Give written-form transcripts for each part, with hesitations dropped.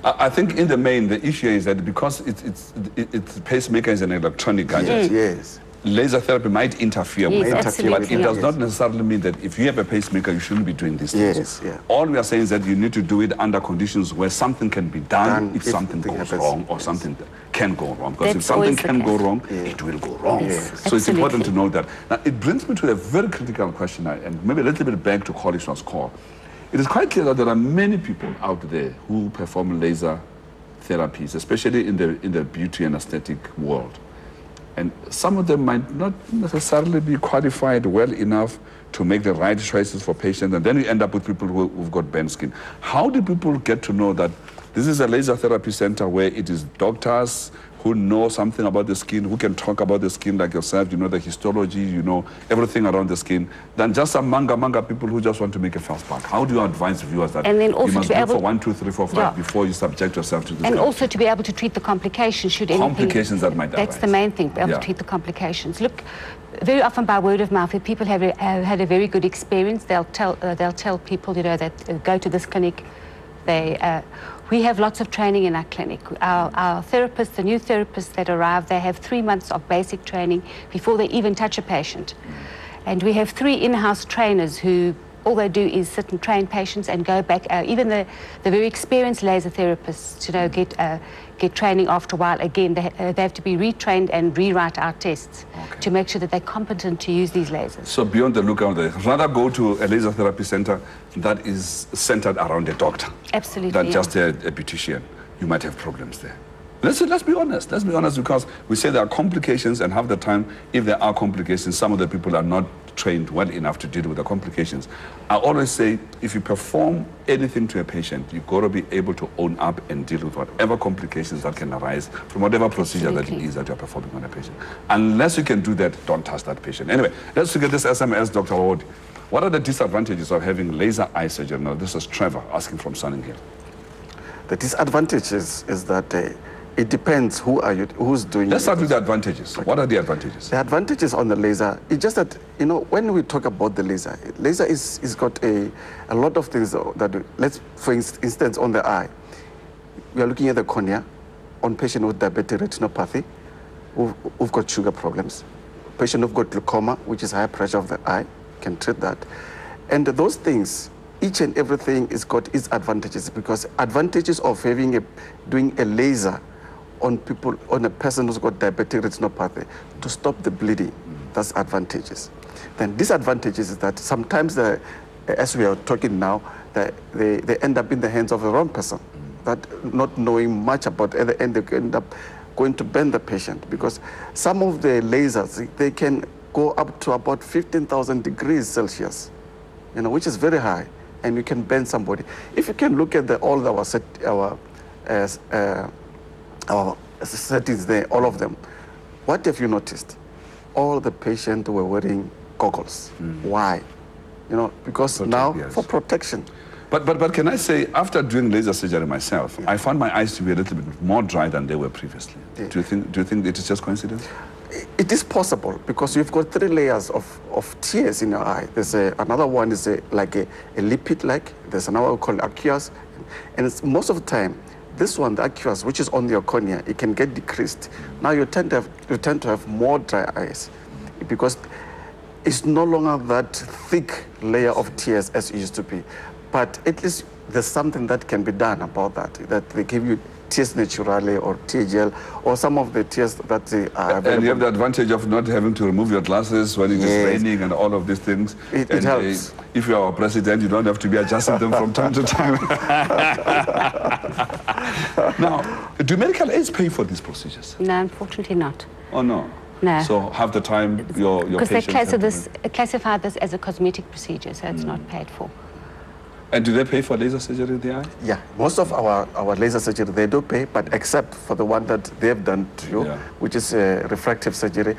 I think in the main, the issue is that because it's pacemaker is an electronic gadget. Yes. Laser therapy might interfere with that, but it does not necessarily mean that if you have a pacemaker, you shouldn't be doing these things. Yes, yeah. All we are saying is that you need to do it under conditions where something can be done if something goes wrong or something can go wrong. Because if something can go wrong, it will go wrong. Yes. So it's important to know that. Now, it brings me to a very critical question, and maybe a little bit back to Bonitas House Call. It is quite clear that there are many people out there who perform laser therapies, especially in the beauty and aesthetic world. And some of them might not necessarily be qualified well enough to make the right choices for patients, and then you end up with people who've got burnt skin. How do people get to know that this is a laser therapy center where it is doctors who know something about the skin, who can talk about the skin like yourself, you know the histology, you know everything around the skin, than just some manga people who just want to make a fast buck? How do you advise viewers that and then also you must to be go able for 1, 2, 3, 4, 5 before you subject yourself to this? And also to be able to treat the complications should anything... Complications that might arise. That's the main thing, be able to treat the complications. Look, very often by word of mouth, if people have had a very good experience, they'll tell people, you know, that go to this clinic. We have lots of training in our clinic. Our therapists, the new therapists that arrive, they have 3 months of basic training before they even touch a patient. And we have 3 in-house trainers who all they do is sit and train patients and go back. Even the very experienced laser therapists, you know, get training after a while. Again, they have to be retrained and rewrite our tests to make sure that they're competent to use these lasers. So beyond the lookout there, rather go to a laser therapy center that is centered around a doctor. Absolutely. Than just a beautician. You might have problems there. Let's be honest. Let's be honest, because we say there are complications, and half the time, if there are complications, some of the people are not trained well enough to deal with the complications. I always say, if you perform anything to a patient, you've got to be able to own up and deal with whatever complications that can arise from whatever procedure that it is that you're performing on a patient. Unless you can do that, don't touch that patient. Anyway, let's look at this SMS, Dr. Ward. What are the disadvantages of having laser eye surgery? Now, this is Trevor asking from Sunninghill. The disadvantages is that it depends who's doing it. Let's start with the advantages. What are the advantages? The advantages on the laser, it's just that, you know, when we talk about the laser is got a lot of things that, for instance, on the eye, we are looking at the cornea, on patient with diabetic retinopathy, who've got sugar problems, patient who've got glaucoma, which is high pressure of the eye, can treat that. And those things, each and everything is got its advantages, because advantages of doing a laser on a person who's got diabetic retinopathy to stop the bleeding, that's advantages. Then disadvantages is that sometimes, as we are talking now, they end up in the hands of the wrong person, that not knowing much about it, and they end up going to burn the patient, because some of the lasers, they can go up to about 15,000 degrees Celsius, you know, which is very high, and you can burn somebody. If you can look at all our settings there, all of them, what have you noticed? All the patients were wearing goggles. Why? You know, because for protection. But can I say, after doing laser surgery myself, I found my eyes to be a little bit more dry than they were previously. Yeah. Do you think it is just coincidence? It is possible, because you've got 3 layers of tears in your eye. There's another one is like a lipid-like. There's another one called aqueous. And it's, most of the time, this one, the aqueous, which is on your cornea, it can get decreased. Now you tend to have more dry eyes, because it's no longer that thick layer of tears as it used to be. But at least there's something that can be done about that they give you tears naturally or tear gel, or some of the tears that they are available. And you have the advantage of not having to remove your glasses when it is raining and all of these things. It helps. If you are a president, you don't have to be adjusting them from time to time. Now, do medical aids pay for these procedures? No, unfortunately not. Oh, no? No. So half the time your patients... Because they classify this as a cosmetic procedure, so it's not paid for. And do they pay for laser surgery in the eye? Yeah, most of our laser surgery, they do pay, but except for the one that they've done to you, which is refractive surgery,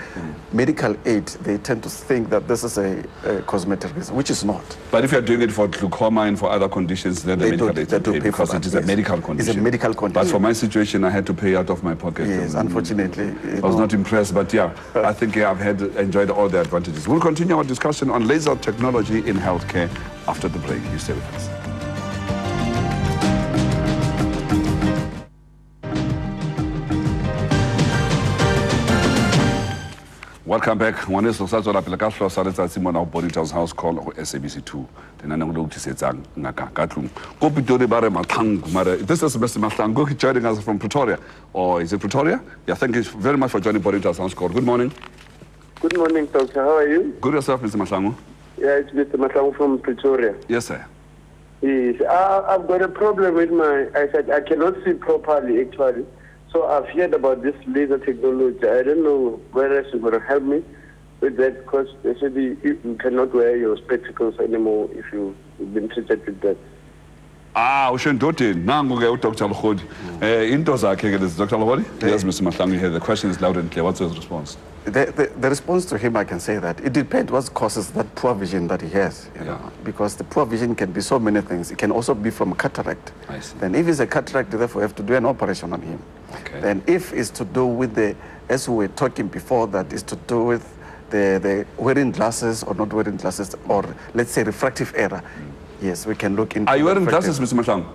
medical aid, they tend to think that this is a cosmetic reason, which is not. But if you're doing it for glaucoma and for other conditions, then the medical aid will pay because it is a medical condition. It's a medical condition. But for my situation, I had to pay out of my pocket. Yes, unfortunately. I was not impressed, but yeah, I think I've enjoyed all the advantages. We'll continue our discussion on laser technology in healthcare after the break. You stay with us. Welcome back. Ngwaneso sa tswela pele ka hlosa letsatsi mona go Bonitas House Call go SABC 2. Tenane go lo tlisetsang ngaka ka tlung. Ko Pitori ba re Mahlangu mara this is Mr. Mahlangu joining us from Pretoria. Or is it Pretoria? Yeah, thank you very much for joining Bonitas House Call. Good morning. Good morning, doctor. How are you? Good yourself, Mr. Mahlangu. Yeah, it's Mr. Mahlangu from Pretoria. Yes, sir. Yes, I've got a problem with my eyesight. I cannot see properly, actually. So I've heard about this laser technology. I don't know whether it's going to help me with that, because they said you cannot wear your spectacles anymore if you've been treated with that. Ah, ushendoti nangu ke uDr Lkhodi. Into zakhe ke lezi Dr. Lkhodi. Yes, Mr. Mahlangu here. The question is loud and clear. What's his response? The response to him, I can say that it depends what causes that poor vision that he has. You know, because the poor vision can be so many things. It can also be from cataract. I see. Then if it's a cataract, therefore you have to do an operation on him. Okay. Then if it's to do with the, as we were talking before, that is to do with the wearing glasses or not wearing glasses, or let's say refractive error. Yes, we can look into. Are you wearing glasses, Mr. Mahlangu?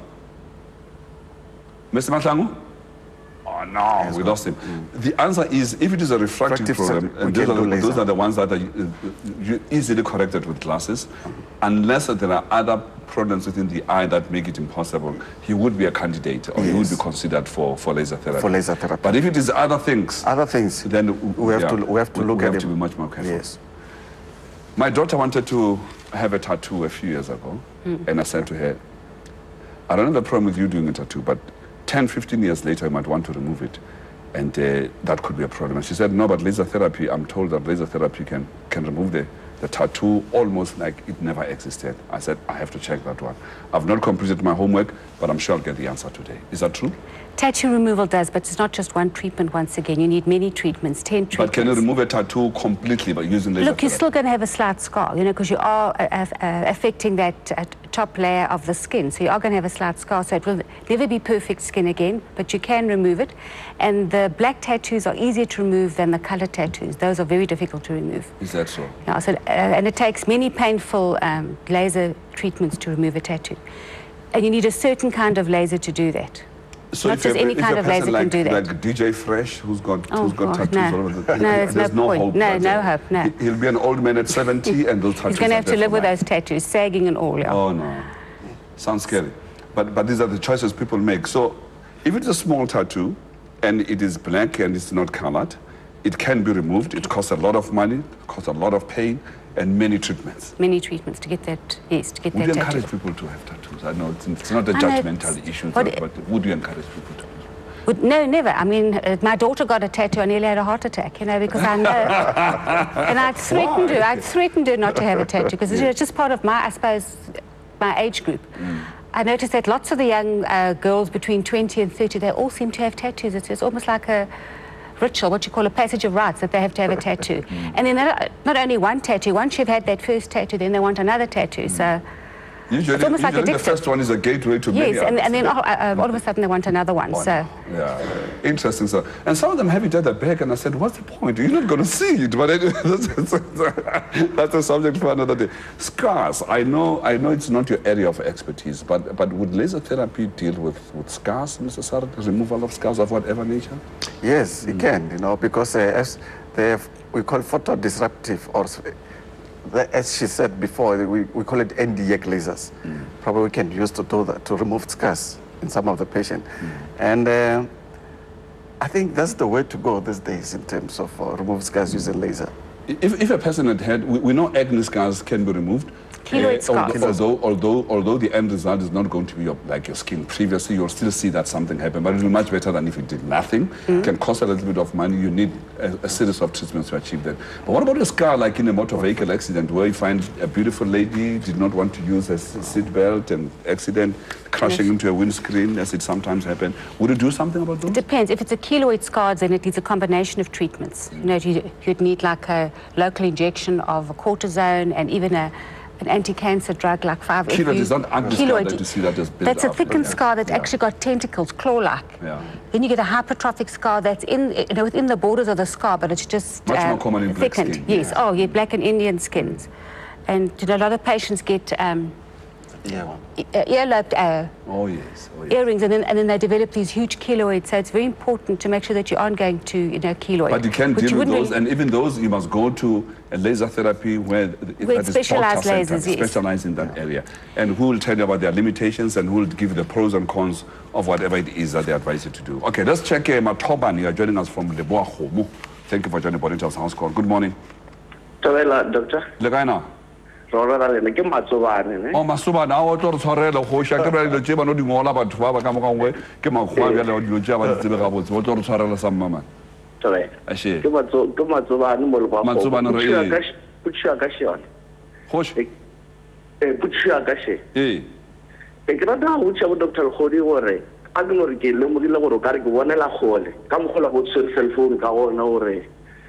Mr. Mahlangu? Oh no, yes, we lost him. The answer is, if it is a refractive problem, and those are the ones that are easily corrected with glasses, unless there are other problems within the eye that make it impossible, he would be a candidate, or he would be considered for laser therapy. For laser therapy. But if it is other things, then we have to look at it. We have to be much more careful. Yes. My daughter wanted to have a tattoo a few years ago, and I said to her, I don't have a problem with you doing a tattoo, but 10, 15 years later, you might want to remove it. And that could be a problem. And she said, no, but laser therapy, I'm told that laser therapy can remove the tattoo almost like it never existed. I said, I have to check that one. I've not completed my homework, but I'm sure I'll get the answer today. Is that true? Tattoo removal does, but it's not just one treatment once again. You need many treatments, 10 treatments. But can you remove a tattoo completely by using laser therapy? You're still going to have a slight scar, you know, because you are affecting that top layer of the skin. So you are going to have a slight scar. So it will never be perfect skin again, but you can remove it. And the black tattoos are easier to remove than the color tattoos. Those are very difficult to remove. Is that so? Yeah, so and it takes many painful laser treatments to remove a tattoo. And you need a certain kind of laser to do that. So not just any kind of laser can do that. Like DJ Fresh, who's got tattoos no. all over the there's no point. Hope. No hope, no. He'll be an old man at 70 and they'll tattoos. He's going to have to live with those tattoos, sagging and all. Yeah. Oh, no. Sounds scary. But these are the choices people make. So if it's a small tattoo and it is black and it's not colored, it can be removed. It costs a lot of money, it costs a lot of pain, and many treatments. Many treatments to get that, yes, to get that tattoo. Would you encourage people to have tattoos? I know it's not a judgmental issue, but would you encourage people to? No, never. I mean, my daughter got a tattoo. I nearly had a heart attack, you know, because I know. And I'd threatened her not to have a tattoo, because it's just part of my, I suppose, my age group. I noticed that lots of the young girls between 20 and 30, they all seem to have tattoos. It's almost like a ritual, what you call a passage of rites, that they have to have a tattoo. And then not only one tattoo, once you've had that first tattoo, then they want another tattoo. So it's almost like the first one is a gateway to many others. And then all of a sudden they want another one. So yeah, interesting. So, and some of them have it at the back, and I said, what's the point? You're not going to see it. But that's a subject for another day. Scars. I know it's not your area of expertise, but would laser therapy deal with scars, Mr. Sarah, removal of scars of whatever nature? Yes, it can, you know, because as we call photo-disruptive, or as she said before, we call it NDX lasers. Probably we can use to do that, to remove scars in some of the patients. And I think that's the way to go these days in terms of remove scars using laser. If a person had had, we know acne scars can be removed. Although the end result is not going to be like your skin previously, you'll still see that something happened, but it'll be much better than if it did nothing. It can cost a little bit of money. You need a series of treatments to achieve that. But what about a scar like in a motor vehicle accident, where you find a beautiful lady did not want to use a seat belt and accident, crashing into a windscreen, as it sometimes happens? Would you do something about those? It depends. If it's a keloid scar, then it needs a combination of treatments. You know, you'd need like a local injection of a cortisone and even an anti-cancer drug like 5-FU. Keloid is not ugly scar that you see that just built up. That's a thickened scar that's actually got tentacles, claw-like. Then you get a hypertrophic scar that's within the borders of the scar, but it's just much more common in black skin. Yes, black and Indian skins. And a lot of patients get earlobed Oh yes. earrings, and then they develop these huge keloids. So it's very important to make sure that you aren't going to, keloid. But you can deal with those, and even those you must go to a laser therapy where it's specialized lasers, yes. Specialized in that area, and who will tell you about their limitations and who will give you the pros and cons of whatever it is that they advise you to do. Okay, let's check Matoban. You are joining us from Leboa Khomo. Thank you for joining Bonitas House Call. Good morning. Doctor. Legaina. Oh, Masuba, now what or Sorella, Hosha, the Jeba, no Dimola, but Tuaba Kamaway, Kemakway, Lujava, what or Sorella, some mama. Sorry. I see. Matsuba, put your gashi. Hosh. Put your gashi. Eh. A grada which I Dr. Hodi Wore. I don't know, Lumila or Gargo, one la hole. Come hole about cell phone, go on over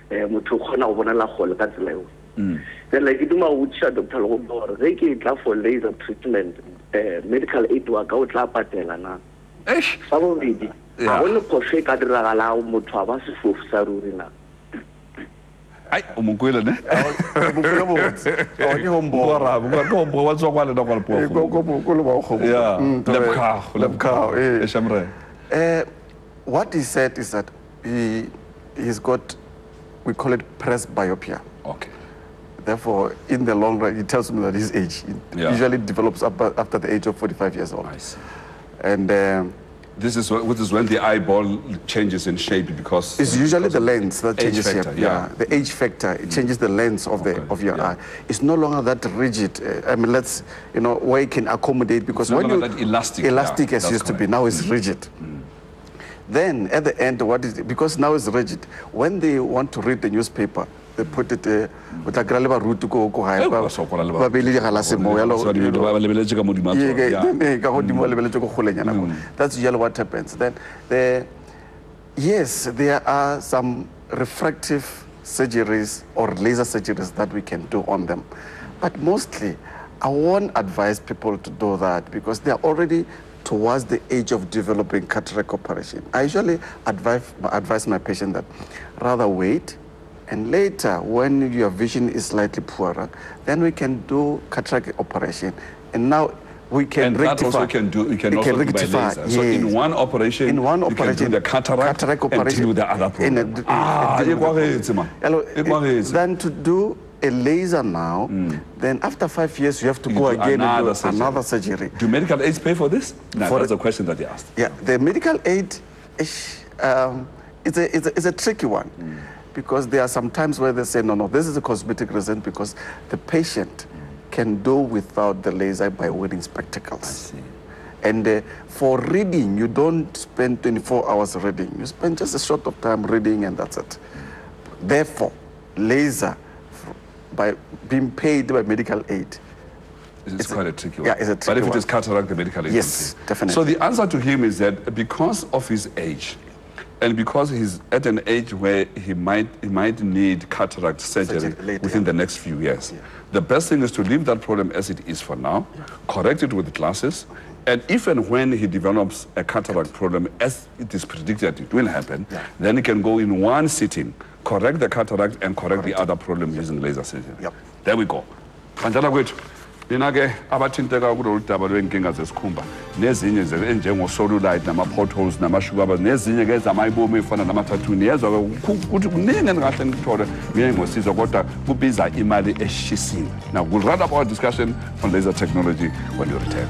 Mutukona, one la hole, that's level. Then like you do my Dr. Hodor, they give for laser treatment, medical aid to a gout lapatella. Some of it. I want to push a allow Mutabas for Sarurina. I Umuquilla, what he said is that he's got, we call it presbyopia. Okay. Therefore, in the long run, he tells me that his age usually develops after the age of 45 years old. I see. And this is when the eyeball changes in shape because it's usually the lens that changes factor, shape. Yeah, the age factor, it changes the lens of your eye. It's no longer that rigid. I mean, where it can accommodate, because it's when no longer that elastic as used to be, now it's rigid. Then at the end, because now it's rigid, when they want to read the newspaper, they put it with a graleba route to go high. That's usually what happens. Then yes, there are some refractive surgeries or laser surgeries that we can do on them. But mostly, I won't advise people to do that because they are already towards the age of developing cataract operation. I usually advise my patient that rather wait, and later, when your vision is slightly poorer, then we can do cataract operation. And now we can rectify. That also can also rectify. Laser. Yes. So in one operation, you can do the cataract and do the other problem. Then to do a laser now, then after 5 years, you have to go again and do another surgery. Do medical aids pay for this? No, that's a question that they asked. Yeah, the medical aid is a tricky one. Because there are some times where they say, no, this is a cosmetic reason because the patient can do without the laser by wearing spectacles. I see. And for reading, you don't spend 24 hours reading. You spend just a short of time reading and that's it. Therefore, laser, by being paid by medical aid, it's quite a tricky one. Yeah, it's a tricky one. But if it is cataract, the medical aid yes, definitely. So the answer to him is that because of his age, and because he's at an age where he might need cataract surgery later, within the next few years, the best thing is to leave that problem as it is for now, correct it with glasses, and if and when he develops a cataract problem, as it is predicted it will happen, then he can go in one sitting, correct the cataract and correct the other problem using laser surgery. There we go. Nina-ke abathinteka kulolu daba lwenkinga zesikhumba nezinye enjengo-solulite nama-potholes nama-sugar nezinye ke ezamayibomi efana nama-tattoo niyezwa ukuthi kuningi endingahle ngikuthole ngiye ngosizo kodwa kubiza imali eshishisiwe. Now we'll wrap up our discussion on laser technology when we return.